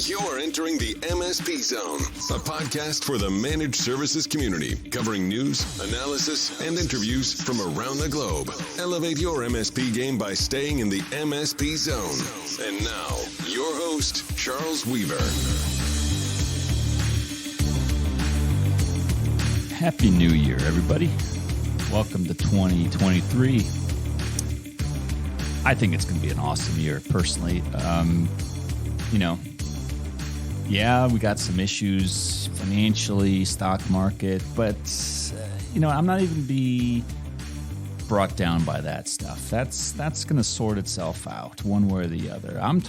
You're entering the MSP Zone, a podcast for the managed services community, covering news, analysis, and interviews from around the globe. Elevate your MSP game by staying in the MSP Zone. And now, your host, Charles Weaver. Happy New Year, everybody. Welcome to 2023. I think it's going to be an awesome year, personally. We got some issues financially, stock market, but, I'm not even be brought down by that stuff. That's going to sort itself out one way or the other. I'm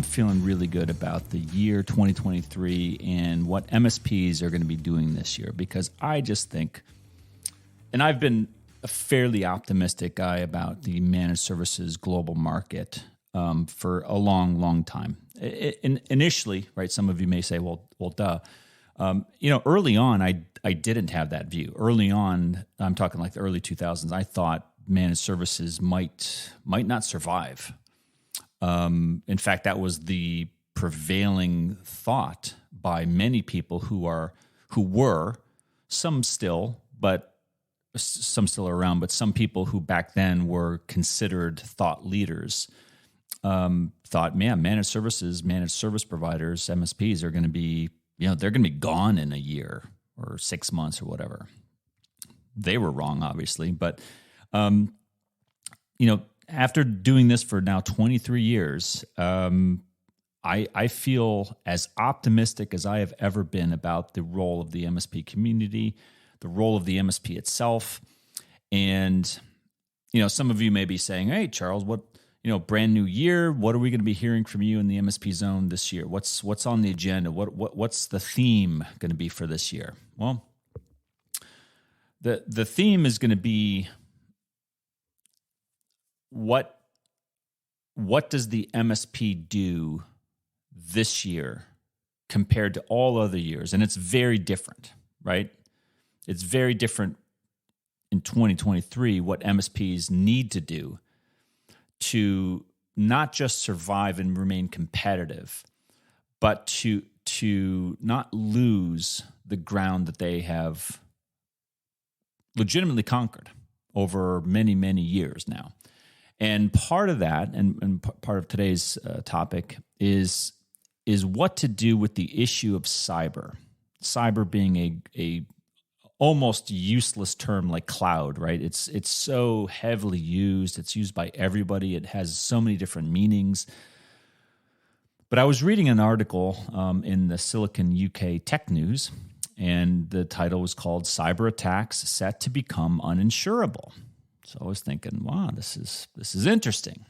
feeling really good about the year 2023 and what MSPs are going to be doing this year, because I just think, and I've been a fairly optimistic guy about the managed services global market for a long time. Initially, right, some of you may say, well, duh. Early on, I didn't have that view. Early on, I'm talking like the early 2000s, I thought managed services might not survive. In fact, that was the prevailing thought by many people who were, some still around, but some people who back then were considered thought leaders, thought, man, managed service providers, MSPs are going to be, they're going to be gone in a year or 6 months or whatever. They were wrong, obviously, but, after doing this for now 23 years, I feel as optimistic as I have ever been about the role of the MSP community, the role of the MSP itself. And, some of you may be saying, hey, Charles, what, brand new year, what are we going to be hearing from you in the MSP Zone this year? What's on the agenda? What's the theme going to be for this year? Well, the theme is going to be what does the MSP do this year compared to all other years? And it's very different, right? It's very different in 2023 what MSPs need to do to not just survive and remain competitive, but to not lose the ground that they have legitimately conquered over many, many years now. And part of that, and part of today's topic, is what to do with the issue of cyber. Cyber being a almost useless term like cloud, right? It's so heavily used. It's used by everybody. It has so many different meanings. But I was reading an article in the Silicon UK Tech News, and the title was called "Cyber Attacks Set to Become Uninsurable." So I was thinking, wow, this is interesting.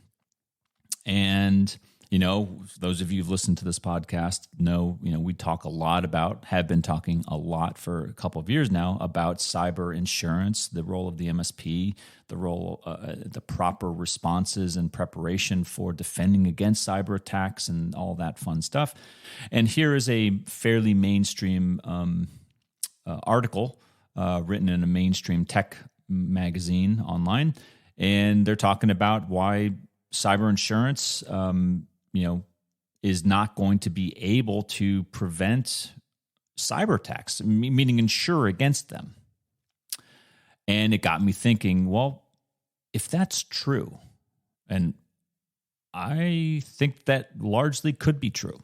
And, those of you who've listened to this podcast know, we have been talking a lot for a couple of years now about cyber insurance, the role of the MSP, the proper responses and preparation for defending against cyber attacks and all that fun stuff. And here is a fairly mainstream article written in a mainstream tech magazine online, and they're talking about why cyber insurance, is not going to be able to prevent cyber attacks, meaning insure against them. And it got me thinking, well, if that's true, and I think that largely could be true,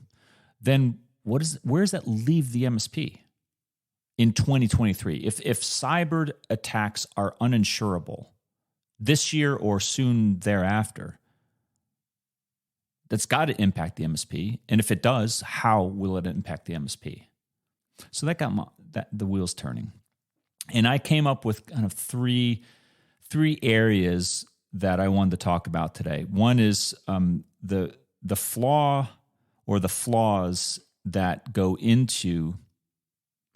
then where does that leave the MSP? In 2023, if cyber attacks are uninsurable this year or soon thereafter, that's got to impact the MSP. And if it does, how will it impact the MSP? So that got the wheels turning. And I came up with kind of three areas that I wanted to talk about today. One is the flaw or the flaws that go into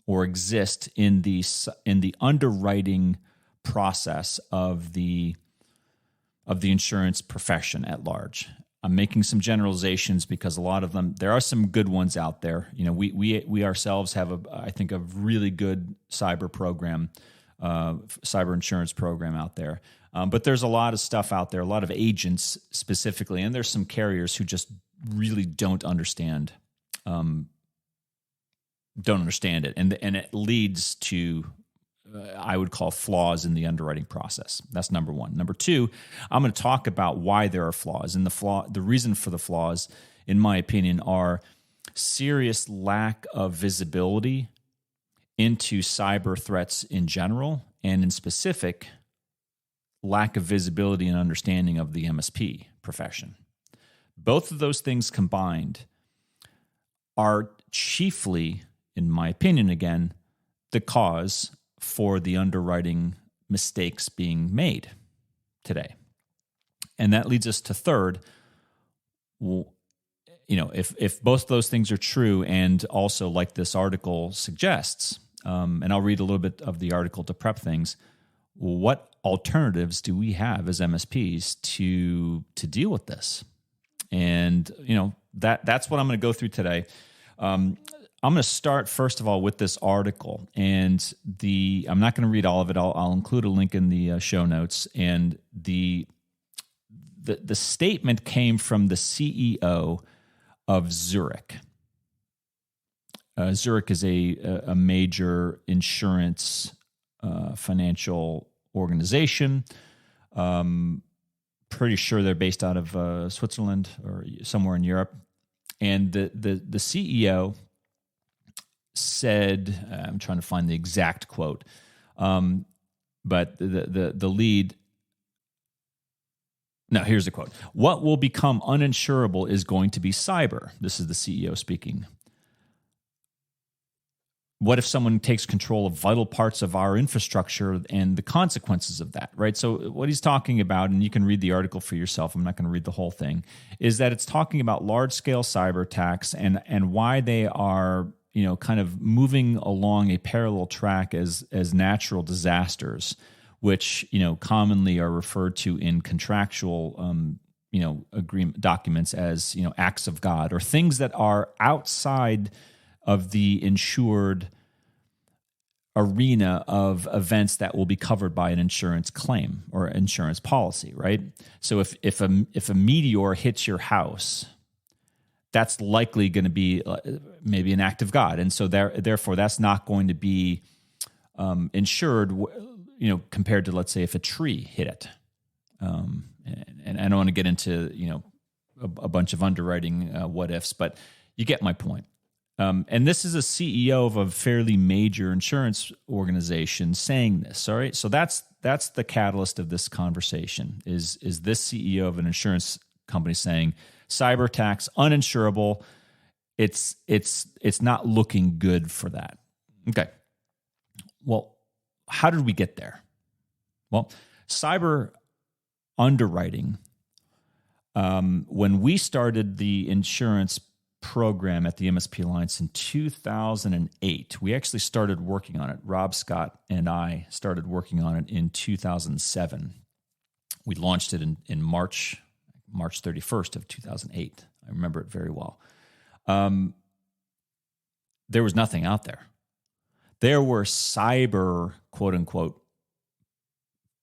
or exist in the underwriting process of the insurance profession at large. I'm making some generalizations because a lot of them, there are some good ones out there. We ourselves have I think a really good cyber program, cyber insurance program out there. But there's a lot of stuff out there, a lot of agents specifically, and there's some carriers who just really don't understand it, and it leads to I would call flaws in the underwriting process. That's number one. Number two, I'm going to talk about why there are flaws, and the reason for the flaws, in my opinion, are serious lack of visibility into cyber threats in general, and in specific, lack of visibility and understanding of the MSP profession. Both of those things combined are chiefly, in my opinion, again, the cause for the underwriting mistakes being made today. And that leads us to third. Well, if both those things are true, and also like this article suggests, and I'll read a little bit of the article to prep things, what alternatives do we have as MSPs to deal with this? And that's what I'm going to go through today. I'm going to start first of all with this article, and I'm not going to read all of it. I'll include a link in the show notes. And the statement came from the CEO of Zurich. Zurich is a major insurance financial organization. Pretty sure they're based out of Switzerland or somewhere in Europe. And the CEO said, I'm trying to find the exact quote, but the lead. Now, here's the quote. What will become uninsurable is going to be cyber. This is the CEO speaking. What if someone takes control of vital parts of our infrastructure and the consequences of that, right? So what he's talking about, and you can read the article for yourself, I'm not going to read the whole thing, is that it's talking about large-scale cyber attacks and why they are, kind of moving along a parallel track as natural disasters, which, commonly are referred to in contractual, agreement documents as, acts of God, or things that are outside of the insured arena of events that will be covered by an insurance claim or insurance policy, right? So if a meteor hits your house, that's likely going to be maybe an act of God, and so therefore that's not going to be insured, compared to, let's say, if a tree hit it. And I don't want to get into a bunch of underwriting what ifs, but you get my point. And this is a CEO of a fairly major insurance organization saying this. All right, so that's the catalyst of this conversation. Is this CEO of an insurance company saying cyber attacks uninsurable? It's not looking good for that. Okay. Well, how did we get there? Well, cyber underwriting. When we started the insurance program at the MSP Alliance in 2008. We actually started working on it. Rob Scott and I started working on it in 2007. We launched it in March 31st of 2008. I remember it very well. There was nothing out there. There were cyber, quote unquote,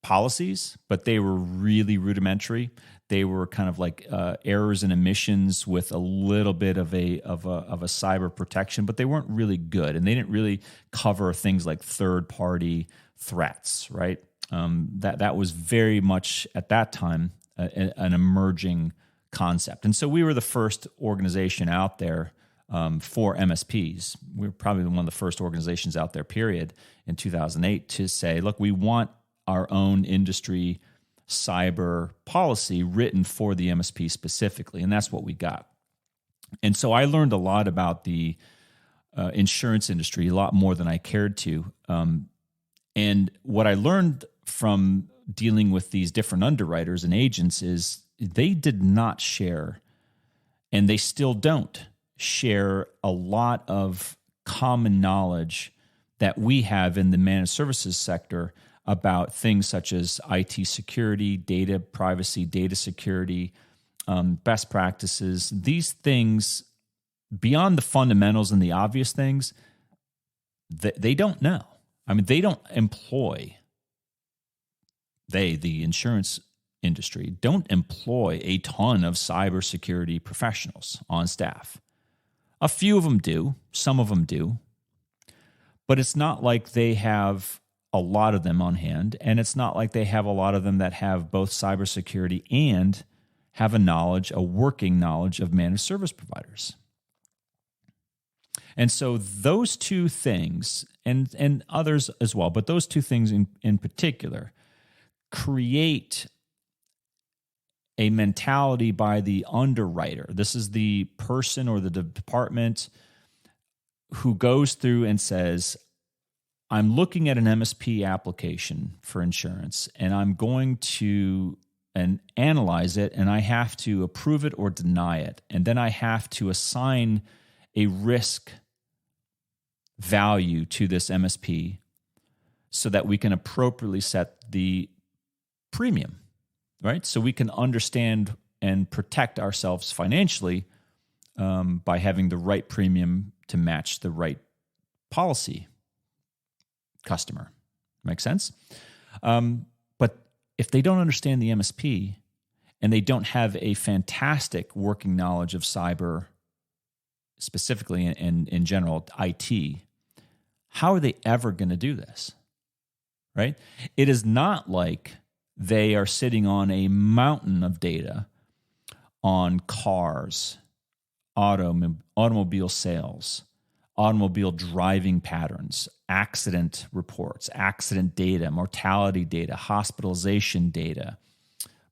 policies, but they were really rudimentary. They were kind of like errors and omissions with a little bit of a cyber protection, but they weren't really good, and they didn't really cover things like third-party threats. Right? That was very much at that time an emerging concept, and so we were the first organization out there for MSPs. We were probably one of the first organizations out there, period, in 2008 to say, look, we want our own industry cyber policy written for the MSP specifically, and that's what we got. And so I learned a lot about the insurance industry, a lot more than I cared to. And what I learned from dealing with these different underwriters and agents is they did not share, and they still don't share, a lot of common knowledge that we have in the managed services sector about things such as IT security, data privacy, data security, best practices. These things, beyond the fundamentals and the obvious things, they don't know. I mean, they don't employ, the insurance industry don't employ a ton of cybersecurity professionals on staff. A few of them do, some of them do, but it's not like they have a lot of them on hand, and it's not like they have a lot of them that have both cybersecurity and have a working knowledge of managed service providers. And so those two things, and others as well, but those two things in particular, create a mentality by the underwriter. This is the person or the department who goes through and says, I'm looking at an MSP application for insurance, and I'm going to analyze it, and I have to approve it or deny it. And then I have to assign a risk value to this MSP so that we can appropriately set the premium, right? So we can understand and protect ourselves financially by having the right premium to match the right policy customer. Make sense? But if they don't understand the MSP and they don't have a fantastic working knowledge of cyber, specifically and in general, IT, how are they ever going to do this? Right? It is not like they are sitting on a mountain of data on cars, automobile sales, automobile driving patterns, accident reports, accident data, mortality data, hospitalization data,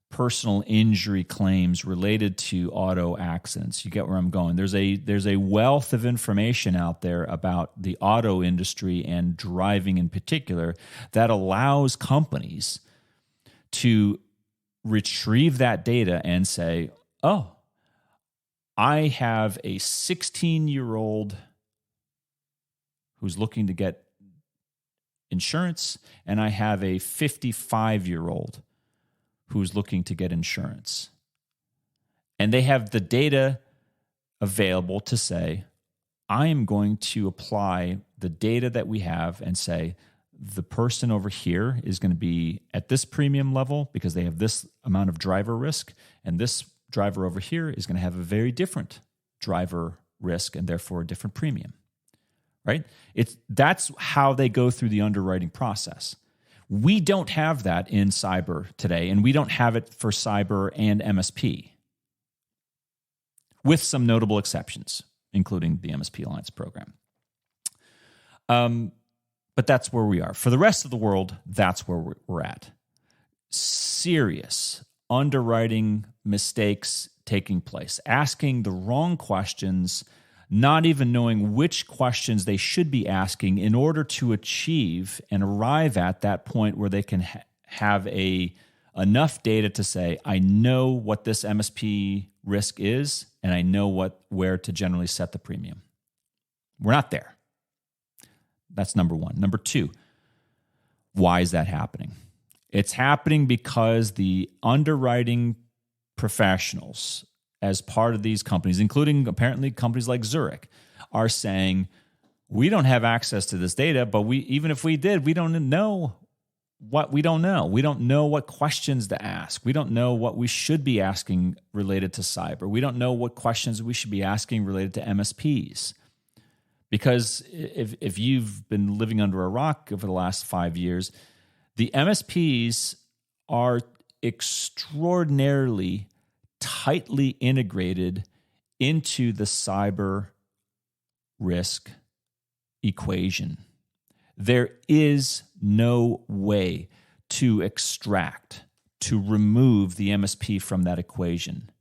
personal injury claims related to auto accidents. You get where I'm going. There's a wealth of information out there about the auto industry and driving in particular that allows companies to retrieve that data and say, oh, I have a 16-year-old who's looking to get insurance, and I have a 55-year-old who's looking to get insurance. And they have the data available to say, I am going to apply the data that we have and say, the person over here is going to be at this premium level because they have this amount of driver risk, and this driver over here is going to have a very different driver risk and therefore a different premium. Right? That's how they go through the underwriting process. We don't have that in cyber today, and we don't have it for cyber and MSP, with some notable exceptions, including the MSP Alliance program. But that's where we are. For the rest of the world, that's where we're at. Serious underwriting mistakes taking place, asking the wrong questions, not even knowing which questions they should be asking in order to achieve and arrive at that point where they can have enough data to say, I know what this MSP risk is, and I know where to generally set the premium. We're not there. That's number one. Number two, why is that happening? It's happening because the underwriting professionals, as part of these companies, including apparently companies like Zurich, are saying, we don't have access to this data, but even if we did, we don't know what we don't know. We don't know what questions to ask. We don't know what we should be asking related to cyber. We don't know what questions we should be asking related to MSPs. Because if you've been living under a rock over the last 5 years, the MSPs are extraordinarily tightly integrated into the cyber risk equation. There is no way to extract, to remove the MSP from that equation.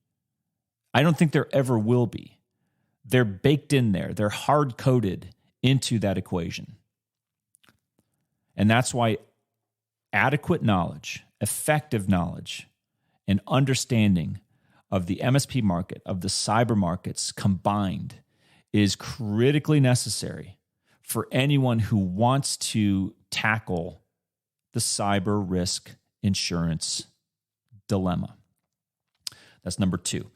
I don't think there ever will be. They're baked in there. They're hard-coded into that equation. And that's why adequate knowledge, effective knowledge, and understanding of the MSP market, of the cyber markets combined, is critically necessary for anyone who wants to tackle the cyber risk insurance dilemma. That's number two.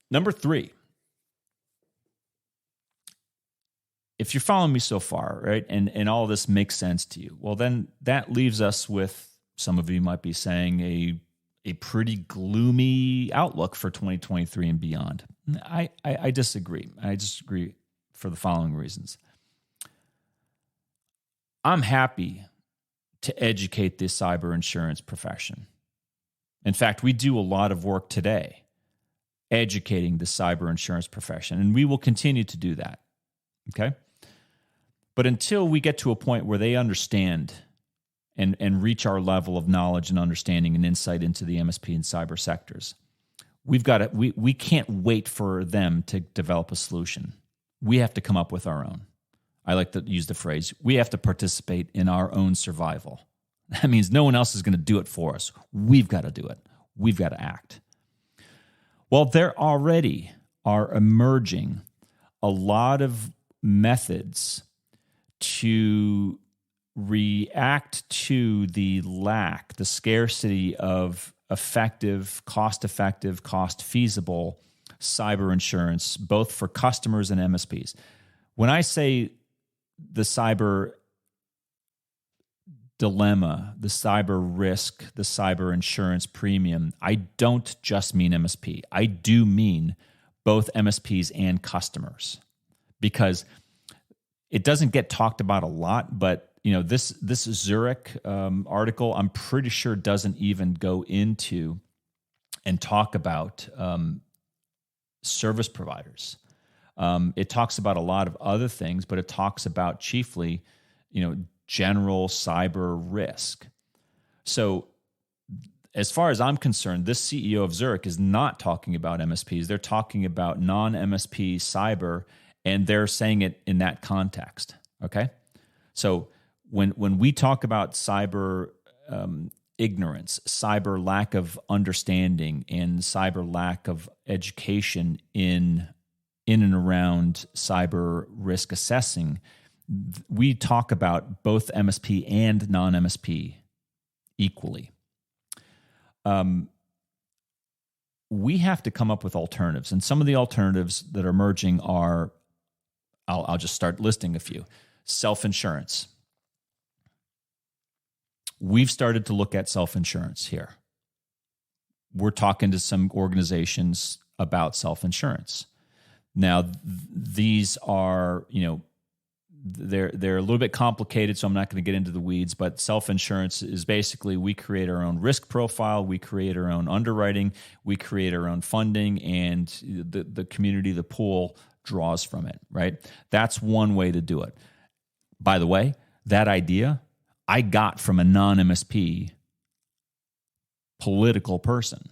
Number three, if you're following me so far, right, and all of this makes sense to you, well, then that leaves us with, some of you might be saying, a pretty gloomy outlook for 2023 and beyond. I disagree. I disagree for the following reasons. I'm happy to educate the cyber insurance profession. In fact, we do a lot of work today educating the cyber insurance profession, and we will continue to do that. Okay? But until we get to a point where they understand and reach our level of knowledge and understanding and insight into the MSP and cyber sectors, we can't wait for them to develop a solution. We have to come up with our own. I like to use the phrase, we have to participate in our own survival. That means no one else is going to do it for us. We've got to do it. We've got to act. Well, there already are emerging a lot of methods to react to the scarcity of effective, cost-feasible cyber insurance, both for customers and MSPs. When I say the cyber dilemma, the cyber risk, the cyber insurance premium, I don't just mean MSP. I do mean both MSPs and customers, because it doesn't get talked about a lot, but this Zurich article, I'm pretty sure doesn't even go into and talk about service providers. It talks about a lot of other things, but it talks about chiefly, general cyber risk. So as far as I'm concerned, this CEO of Zurich is not talking about MSPs. They're talking about non-MSP cyber, and they're saying it in that context. Okay? So when we talk about cyber ignorance, cyber lack of understanding, and cyber lack of education in and around cyber risk assessing, we talk about both MSP and non-MSP equally. We have to come up with alternatives, and some of the alternatives that are emerging are, I'll just start listing a few. Self-insurance. We've started to look at self-insurance here. We're talking to some organizations about self-insurance. Now, these are, they're a little bit complicated, so I'm not going to get into the weeds, but self-insurance is basically we create our own risk profile, we create our own underwriting, we create our own funding, and the community, the pool, draws from it, right? That's one way to do it. By the way, that idea I got from a non-MSP political person.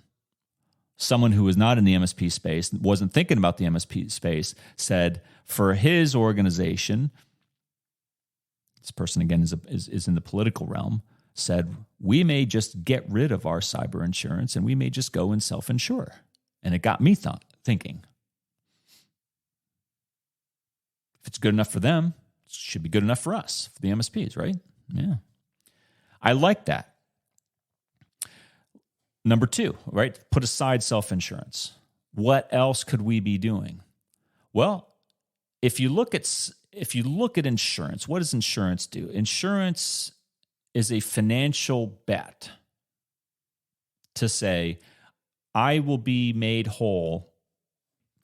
Someone who was not in the MSP space, wasn't thinking about the MSP space, said for his organization, this person again is in the political realm, said, we may just get rid of our cyber insurance and we may just go and self-insure. And it got me thinking, if it's good enough for them, it should be good enough for us, for the MSPs, right? Yeah. I like that. Number two, right? Put aside self-insurance. What else could we be doing? Well, if you look at insurance, what does insurance do? Insurance is a financial bet to say, I will be made whole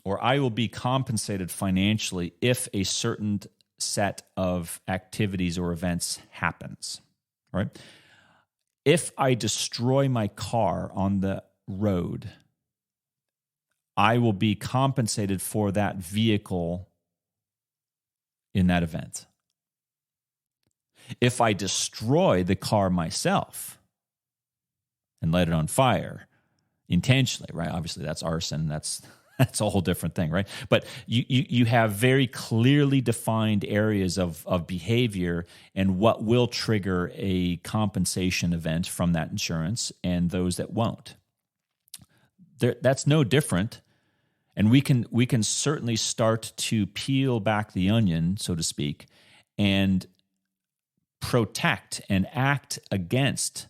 or I will be compensated financially if a certain set of activities or events happens, right? If I destroy my car on the road, I will be compensated for that vehicle in that event. If I destroy the car myself and light it on fire intentionally, right? Obviously, that's arson. That's a whole different thing, right? But you have very clearly defined areas of behavior and what will trigger a compensation event from that insurance and those that won't. That's no different. And we can certainly start to peel back the onion, so to speak, and protect and act against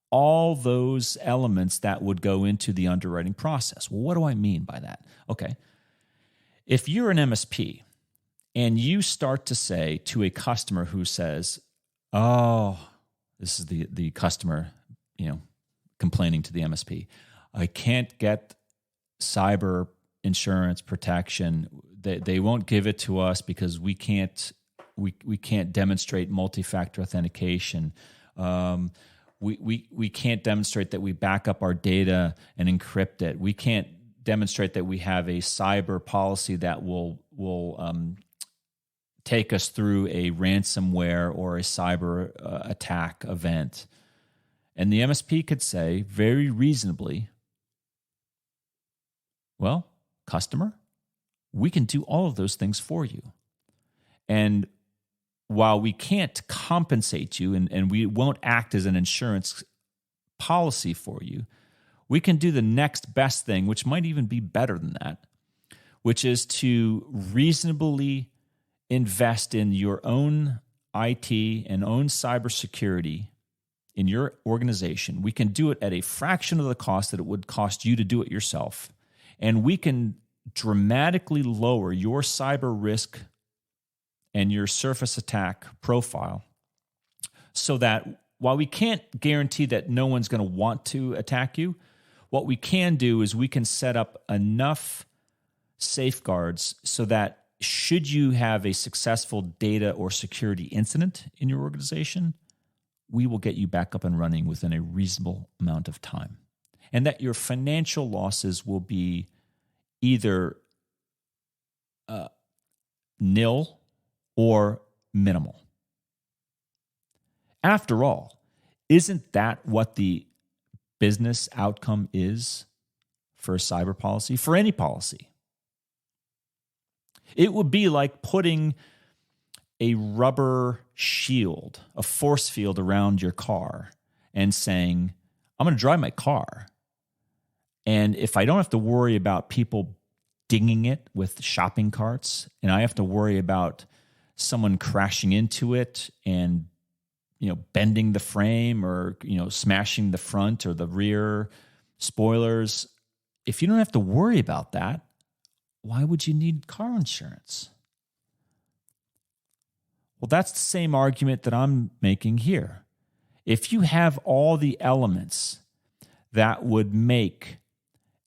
all those elements that would go into the underwriting process. Well, what do I mean by that? Okay. If you're an MSP and you start to say to a customer who says, oh, this is the customer, complaining to the MSP, I can't get cyber insurance protection. They won't give it to us because we can't demonstrate multi-factor authentication. We can't demonstrate that we back up our data and encrypt it. We can't demonstrate that we have a cyber policy that will take us through a ransomware or a cyber attack event. And the MSP could say very reasonably, well, customer, we can do all of those things for you. And while we can't compensate you and we won't act as an insurance policy for you, we can do the next best thing, which might even be better than that, which is to reasonably invest in your own IT and own cybersecurity in your organization. We can do it at a fraction of the cost that it would cost you to do it yourself. And we can dramatically lower your cyber risk and your surface attack profile so that while we can't guarantee that no one's going to want to attack you, what we can do is we can set up enough safeguards so that should you have a successful data or security incident in your organization, we will get you back up and running within a reasonable amount of time. And that your financial losses will be either nil or minimal. After all, isn't that what the business outcome is for a cyber policy, for any policy? It would be like putting a rubber shield, a force field around your car and saying, I'm going to drive my car. And if I don't have to worry about people dinging it with shopping carts, and I have to worry about someone crashing into it and bending the frame or smashing the front or the rear spoilers, if you don't have to worry about that, why would you need car insurance? Well, that's the same argument that I'm making here. If you have all the elements that would make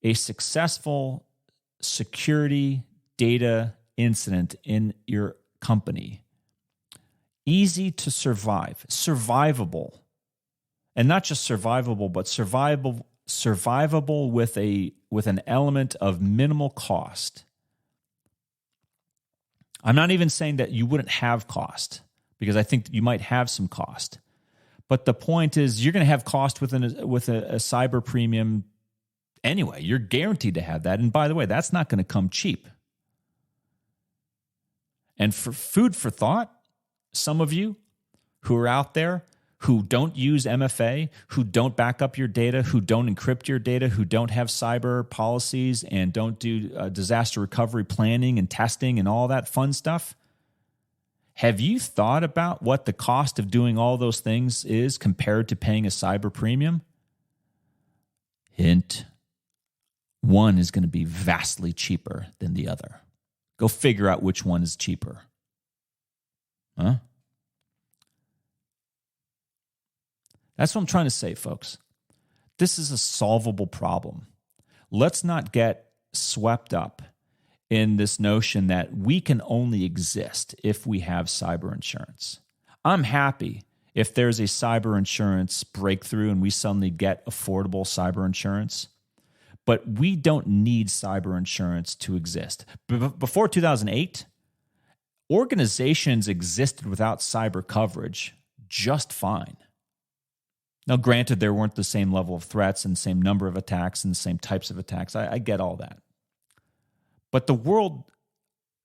a successful security data incident in your company easy to survive, survivable, and not just survivable, but survivable with an element of minimal cost. I'm not even saying that you wouldn't have cost, because I think you might have some cost. But the point is, you're going to have cost with a cyber premium anyway. You're guaranteed to have that. And by the way, that's not going to come cheap. And for food for thought, some of you who are out there who don't use MFA, who don't back up your data, who don't encrypt your data, who don't have cyber policies and don't do disaster recovery planning and testing and all that fun stuff, have you thought about what the cost of doing all those things is compared to paying a cyber premium? Hint, one is going to be vastly cheaper than the other. Go figure out which one is cheaper. Huh? That's what I'm trying to say, folks. This is a solvable problem. Let's not get swept up in this notion that we can only exist if we have cyber insurance. I'm happy if there's a cyber insurance breakthrough and we suddenly get affordable cyber insurance, but we don't need cyber insurance to exist. Before 2008, organizations existed without cyber coverage just fine. Now, granted, there weren't the same level of threats and same number of attacks and the same types of attacks. I get all that. But the world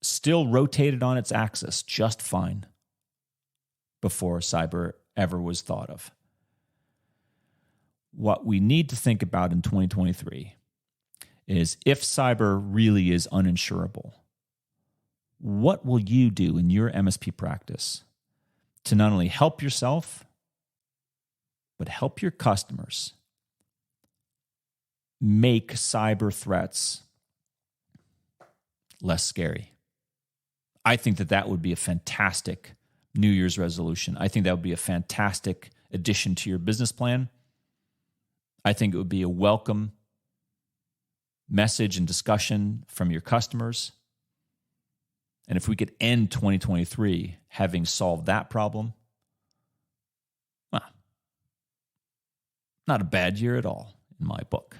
still rotated on its axis just fine before cyber ever was thought of. What we need to think about in 2023 is, if cyber really is uninsurable, what will you do in your MSP practice to not only help yourself, but help your customers make cyber threats less scary? I think that would be a fantastic New Year's resolution. I think that would be a fantastic addition to your business plan. I think it would be a welcome message and discussion from your customers. And if we could end 2023 having solved that problem, well, not a bad year at all in my book.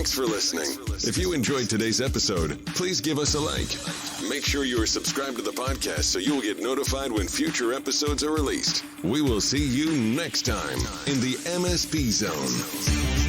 Thanks for listening. If you enjoyed today's episode, please give us a like. Make sure you are subscribed to the podcast so you will get notified when future episodes are released. We will see you next time in the MSP Zone.